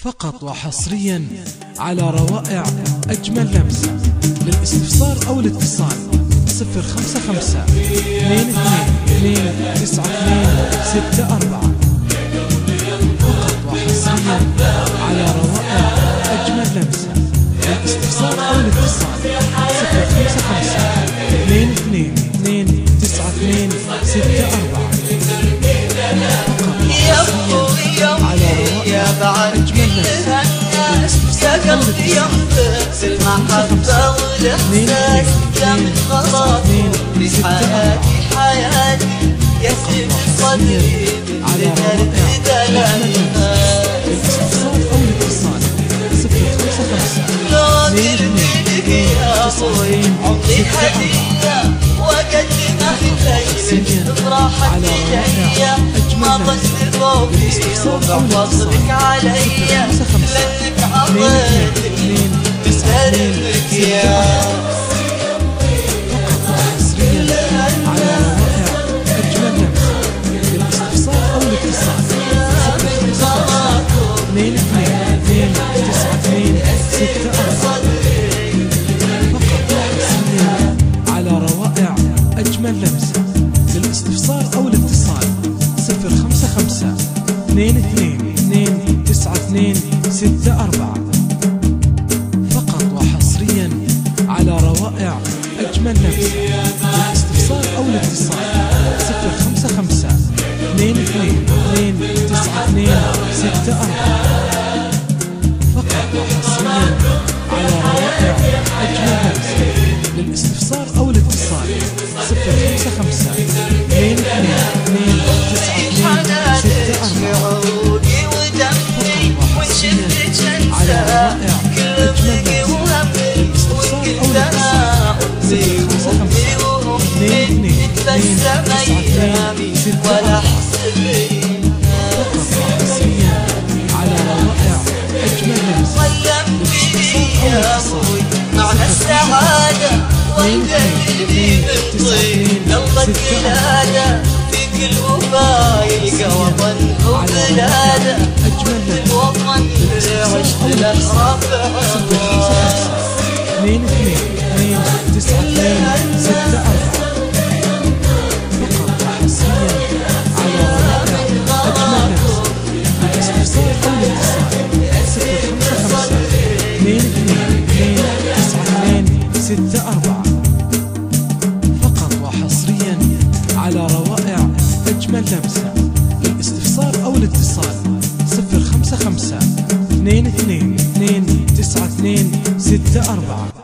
فقط وحصريا على روائع أجمل لمسة. للاستفسار أو الاتصال 055 22 92 64. فقط وحصريا على روائع أجمل لمسة. للاستفسار أو الاتصال 055 22 92 64. يا بعد منها الناس يا قلبي ينبت المحبة والإحساس يا من خلاص في حياتي يسلم صدري من دلالها. الاستفسار أو الاتصال 055 لو ترميلك يا أخوي عمري هدية وأقدمها في الليل افراحك جاية ما ضل فوقي وفضلك عليا لأنك عطيتني بسهرك يا لمسة. للاستفسار أو الاتصال 055 22 92 64. فقط وحصريا على روائع أجمل لمسة. للاستفسار أو الاتصال 055 22 92 64. فقط وحصريا على روائع أجمل لمسة. للاستفسار أو الاتصال 055 22 92 64. على روائع أجمل لمسة. للاستفسار أو الاتصال 055 22 92 64. فقط وحصريا على روائع أجمل لمسة. للاستفسار أو الاتصال معنى السعادة والقلبي بالطيب لما الولادة فيك الوفا يلقى وطن وبلادة الوطن عشت الأحرار 22 92 64. فقط وحصريا على روائع أجمل لمسة. للاستفسار أو الاتصال 055 22 92 64. فقط وحصريا على روائع أجمل لمسة. للاستفسار أو الاتصال 055 22 92 64.